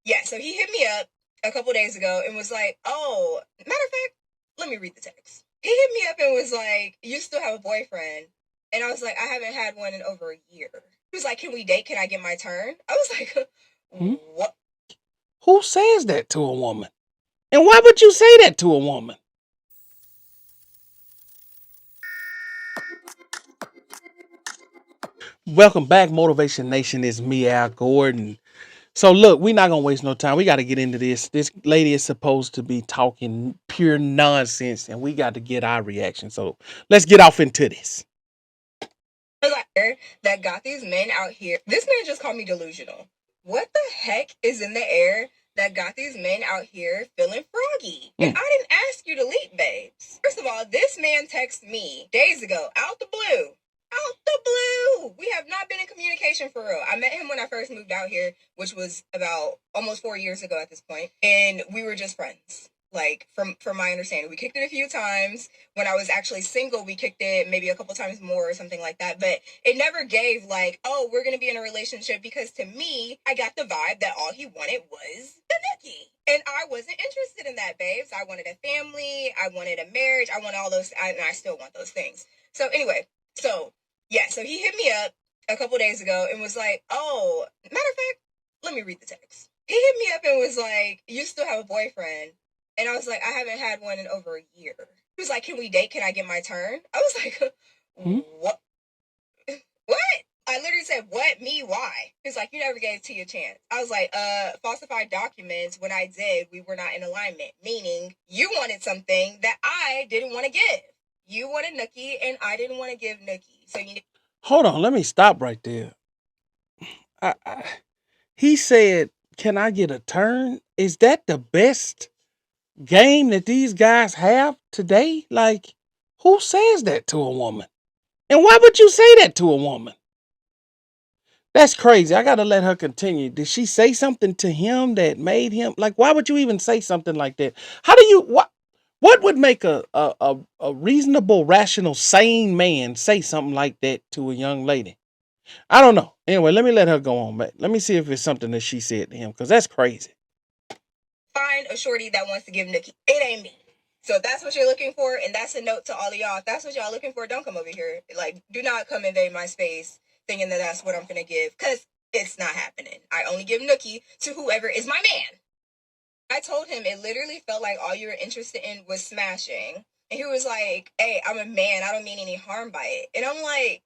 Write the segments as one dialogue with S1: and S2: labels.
S1: Yeah, so he hit me up a couple days ago and was like, "Oh, matter of fact, let me read the text." He hit me up and was like, "You still have a boyfriend?" And I was like, "I haven't had one in over a year." He was like, "Can we date? Can I get my turn?" I was like,
S2: Hmm?
S1: "What?"
S2: Who says that to a woman? And why would you say that to a woman? Welcome back, Motivation Nation. It's me, Al Gordon. So look, we're not gonna waste no time. We got to get into this. This lady is supposed to be talking pure nonsense, and we got to get our reaction. So let's get off into this.
S1: That got these men out here. This man just called me delusional. What the heck is in the air that got these men out here feeling froggy? And
S2: Mm.
S1: I didn't ask you to leak, babes. First of all, this man texted me days ago, out the blue. Out the blue. We have not been in communication for real. I met him when I first moved out here, which was about almost 4 years ago at this point, and we were just friends. Like from my understanding, we kicked it a few times. When I was actually single, we kicked it maybe a couple times more or something like that. But it never gave like, oh, we're gonna be in a relationship, because to me, I got the vibe that all he wanted was the nookie. And I wasn't interested in that, babes. I wanted a family, I wanted a marriage, I want all those, and I still want those things. So anyway, so yeah, so he hit me up a couple days ago and was like, "Oh, matter of fact, let me read the text." He hit me up and was like, "You still have a boyfriend?" And I was like, "I haven't had one in over a year." He was like, "Can we date? Can I get my turn?" I was like,
S2: Hmm?
S1: "What? What?" I literally said, "What? Me? Why?" He's like, "You never gave T a chance." I was like, falsified documents. When I did, we were not in alignment, meaning you wanted something that I didn't want to give. You wanted Nookie, and I didn't want to give Nookie. So you
S2: Hold on, let me stop right there. I, he said, "Can I get a turn?" Is that the best game that these guys have today? Like, who says that to a woman? And why would you say that to a woman? That's crazy. I gotta let her continue. Did she say something to him that made him like? Why would you even say something like that? How do you what? What would make a reasonable, rational, sane man say something like that to a young lady? I don't know. Anyway, let me let her go on. But let me see if it's something that she said to him because that's crazy.
S1: find a shorty that wants to give Nookie. It ain't me. So if that's what you're looking for, and that's a note to all of y'all. If that's what y'all looking for, don't come over here. Like, do not come invade my space thinking that that's what I'm gonna give, because it's not happening. I only give Nookie to whoever is my man. I told him it literally felt like all you were interested in was smashing. And he was like, "Hey, I'm a man. I don't mean any harm by it." And I'm like,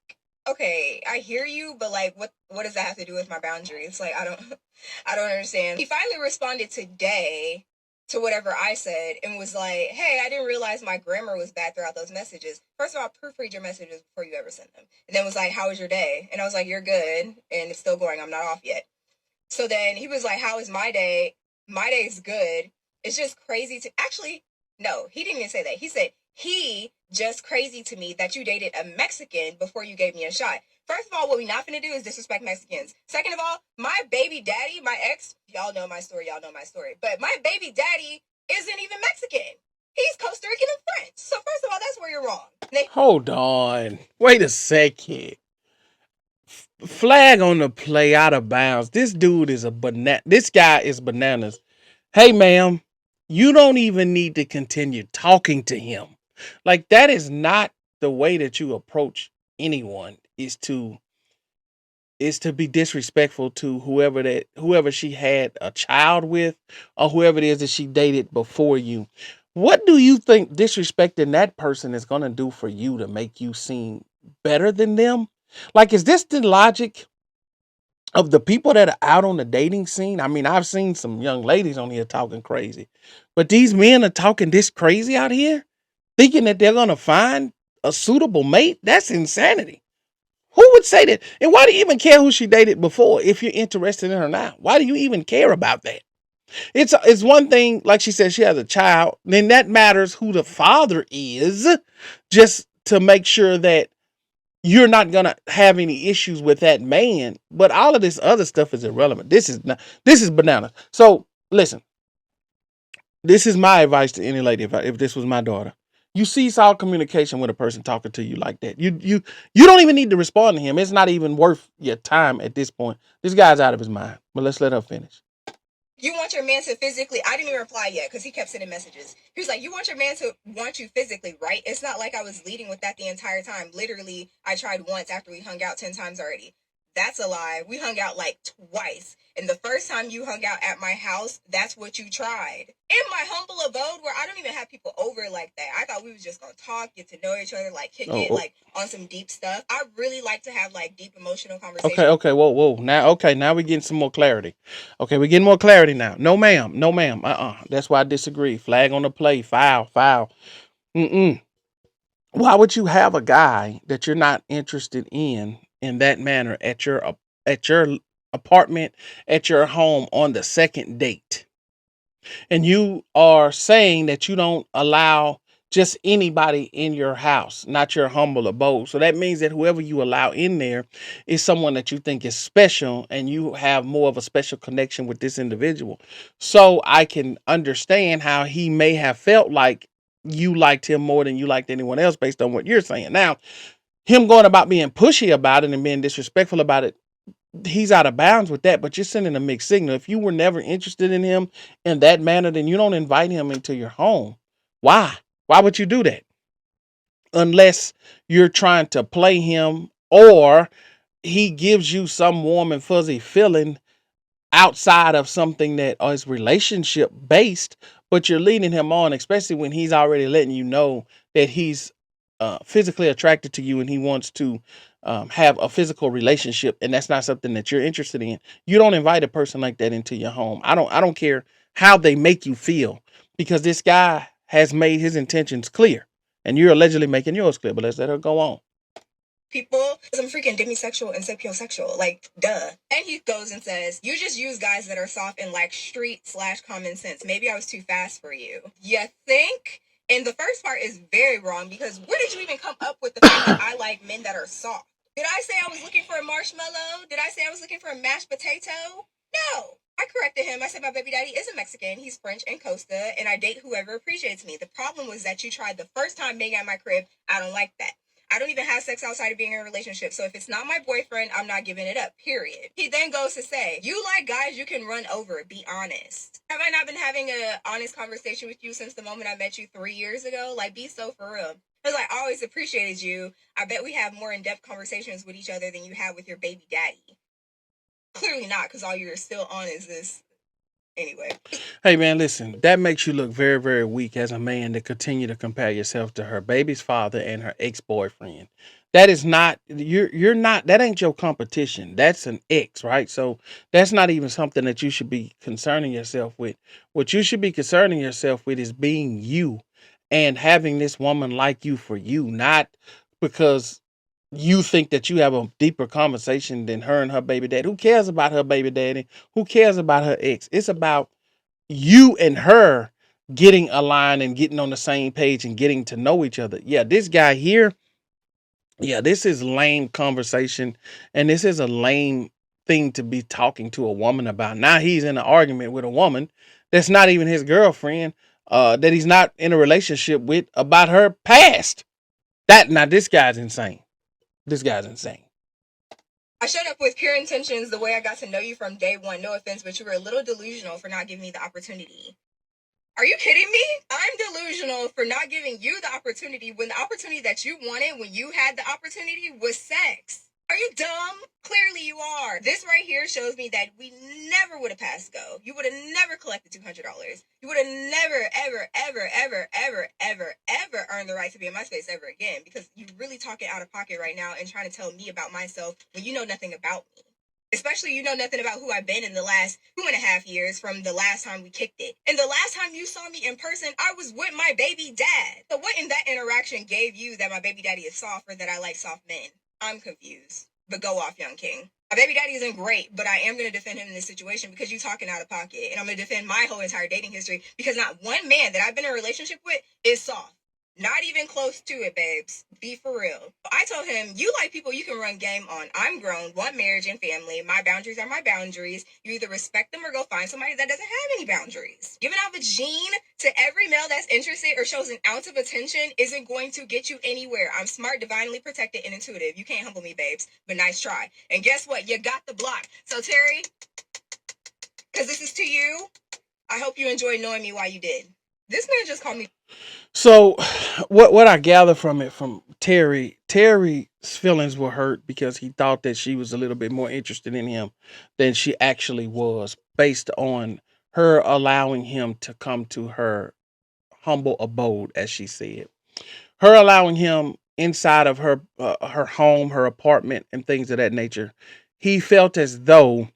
S1: "Okay, I hear you, but like what does that have to do with my boundaries?" Like I don't understand. He finally responded today to whatever I said and was like, "Hey, I didn't realize my grammar was bad throughout those messages. First of all, proofread your messages before you ever send them." And then was like, "How was your day?" And I was like, "You're good." And it's still going. I'm not off yet. So then he was like, "How is my day?" My day's good. It's just crazy to actually, no, he didn't even say that. He said, "He just crazy to me that you dated a Mexican before you gave me a shot." First of all, what we not gonna do is disrespect Mexicans. Second of all, my baby daddy, my ex, y'all know my story, y'all know my story. But my baby daddy isn't even Mexican. He's Costa Rican and French. So first of all, that's where you're wrong.
S2: Hold on. Wait a second. Flag on the play out of bounds. This dude is a banana. This guy is bananas. Hey, ma'am, you don't even need to continue talking to him. Like that is not the way that you approach anyone. Is to be disrespectful to whoever she had a child with or whoever it is that she dated before you. What do you think disrespecting that person is going to do for you to make you seem better than them? Like, is this the logic of the people that are out on the dating scene? I mean, I've seen some young ladies on here talking crazy, but these men are talking this crazy out here, thinking that they're going to find a suitable mate. That's insanity. Who would say that? And why do you even care who she dated before if you're interested in her now? Why do you even care about that? It's one thing, like she said, she has a child, then that matters who the father is, just to make sure that you're not gonna have any issues with that man. But all of this other stuff is irrelevant. This is banana. So listen, this is my advice to any lady. If this was my daughter, you cease all communication with a person talking to you like that. You don't even need to respond to him. It's not even worth your time at this point. This guy's out of his mind. But let's let her finish.
S1: You want your man to physically, I didn't even reply yet because he kept sending messages. He was like, you want your man to want you physically, right? It's not like I was leading with that the entire time. Literally, I tried once after we hung out 10 times already. That's a lie. We hung out like twice. And the first time you hung out at my house, that's what you tried. In my humble abode where I don't even have people over like that. I thought we was just gonna talk, get to know each other, like kick it,
S2: Oh,
S1: like on some deep stuff. I really like to have like deep emotional
S2: okay,
S1: conversations.
S2: okay, whoa. Now we're getting some more clarity. Okay, we're getting more clarity now. No, ma'am. No, ma'am. That's why I disagree. Flag on the play. Foul. Mm-mm. Why would you have a guy that you're not interested in that manner at your apartment, at your home on the second date? And you are saying that you don't allow just anybody in your house, not your humble abode. So that means that whoever you allow in there is someone that you think is special and you have more of a special connection with this individual. So I can understand how he may have felt like you liked him more than you liked anyone else based on what you're saying. Now, him going about being pushy about it and being disrespectful about it, he's out of bounds with that, but you're sending a mixed signal. If you were never interested in him in that manner, then you don't invite him into your home. Why? Why would you do that? Unless you're trying to play him or he gives you some warm and fuzzy feeling outside of something that is relationship based, but you're leading him on, especially when he's already letting you know that he's physically attracted to you and he wants to have a physical relationship, and that's not something that you're interested in. You don't invite a person like that into your home. I don't care how they make you feel, because this guy has made his intentions clear, and you're allegedly making yours clear. But let's let her go on.
S1: People, because I'm freaking demisexual and sapiosexual. Like, duh. And he goes and says, you just use guys that are soft and like street/common sense. Maybe I was too fast for you. You think? And the first part is very wrong, because where did you even come up with the fact that I like men that are soft? Did I say I was looking for a marshmallow? Did I say I was looking for a mashed potato? No. I corrected him. I said my baby daddy isn't Mexican. He's French and Costa, and I date whoever appreciates me. The problem was that you tried the first time being at my crib. I don't like that. I don't even have sex outside of being in a relationship. So if it's not my boyfriend, I'm not giving it up, period. He then goes to say, you like guys you can run over. Be honest. Have I not been having an honest conversation with you since the moment I met you 3 years ago? Like, be so for real. Because I always appreciated you. I bet we have more in-depth conversations with each other than you have with your baby daddy. Clearly not, because all you're still on is this. Anyway.
S2: Hey man, listen, that makes you look very, very weak as a man to continue to compare yourself to her baby's father and her ex-boyfriend. That is not you're not that ain't your competition. That's an ex, right? So that's not even something that you should be concerning yourself with. What you should be concerning yourself with is being you and having this woman like you for you, not because you think that you have a deeper conversation than her and her baby daddy. Who cares about her baby daddy? Who cares about her ex? It's about you and her getting aligned and getting on the same page and getting to know each other. Yeah, this guy here, yeah, this is lame conversation, and this is a lame thing to be talking to a woman about. Now he's in an argument with a woman that's not even his girlfriend, that he's not in a relationship with, about her past. That now this guy's insane. This guy's insane.
S1: I showed up with pure intentions the way I got to know you from day one. No offense, but you were a little delusional for not giving me the opportunity. Are you kidding me? I'm delusional for not giving you the opportunity when the opportunity that you wanted when you had the opportunity was sex. Are you dumb? Clearly you are. This right here shows me that we never would have passed go. You would have never collected $200. You would have never, ever earned the right to be in my space ever again, because you're really talking out of pocket right now and trying to tell me about myself when you know nothing about me. Especially, you know nothing about who I've been in the last 2.5 years from the last time we kicked it. And the last time you saw me in person, I was with my baby dad. So what in that interaction gave you that my baby daddy is soft or that I like soft men? I'm confused. But go off, young king. My baby daddy isn't great, but I am going to defend him in this situation because you're talking out of pocket. And I'm going to defend my whole entire dating history because not one man that I've been in a relationship with is soft. Not even close to it, babes. Be for real. I told him, you like people you can run game on. I'm grown, want marriage and family. My boundaries are my boundaries. You either respect them or go find somebody that doesn't have any boundaries. Giving out vagine to every male that's interested or shows an ounce of attention isn't going to get you anywhere. I'm smart, divinely protected, and intuitive. You can't humble me, babes, but nice try. And guess what? You got the block. So, Terry, because this is to you. I hope you enjoyed knowing me while you did. This man just called me.
S2: So, what I gather from it from Terry's feelings were hurt because he thought that she was a little bit more interested in him than she actually was, based on her allowing him to come to her humble abode, as she said. Her allowing him inside of her home, her apartment, and things of that nature. He felt as though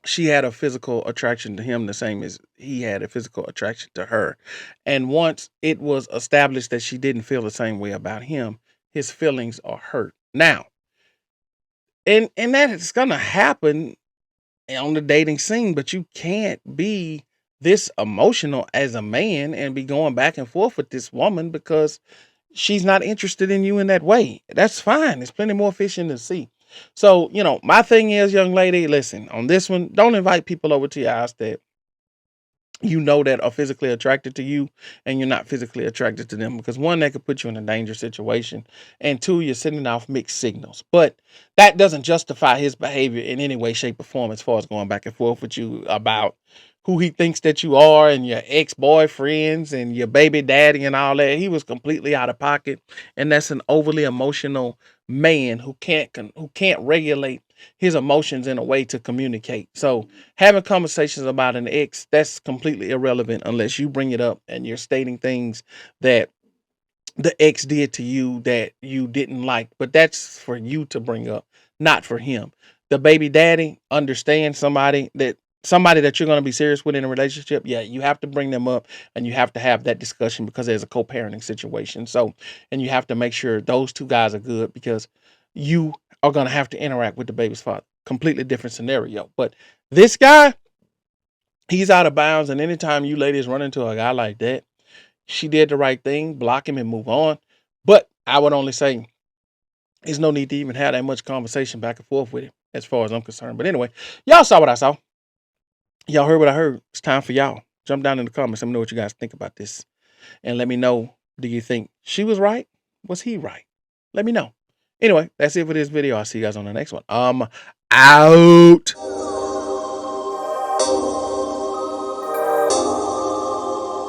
S2: she had a physical attraction to him the same as he had a physical attraction to her. And once it was established that she didn't feel the same way about him, his feelings are hurt. Now, and that is gonna happen on the dating scene, but you can't be this emotional as a man and be going back and forth with this woman because she's not interested in you in that way. That's fine. There's plenty more fish in the sea. So, my thing is, young lady, listen, on this one, don't invite people over to your house that that are physically attracted to you and you're not physically attracted to them, because one, that could put you in a dangerous situation, and two, you're sending off mixed signals. But that doesn't justify his behavior in any way, shape, or form as far as going back and forth with you about who he thinks that you are and your ex-boyfriends and your baby daddy and all that. He was completely out of pocket, and that's an overly emotional man who can't regulate his emotions in a way to communicate. So having conversations about an ex, that's completely irrelevant unless you bring it up and you're stating things that the ex did to you that you didn't like. But that's for you to bring up, not for him. The baby daddy, understand somebody that you're going to be serious with in a relationship. Yeah, you have to bring them up and you have to have that discussion because there's a co-parenting situation. So, and you have to make sure those two guys are good, because you are going to have to interact with the baby's father. Completely different scenario. But this guy, he's out of bounds. And anytime you ladies run into a guy like that, she did the right thing, block him and move on. But I would only say there's no need to even have that much conversation back and forth with him, as far as I'm concerned. But anyway, y'all saw what I saw. Y'all heard what I heard. It's time for y'all. Jump down in the comments. Let me know what you guys think about this. And let me know, do you think she was right? Was he right? Let me know. Anyway, that's it for this video. I'll see you guys on the next one. Out.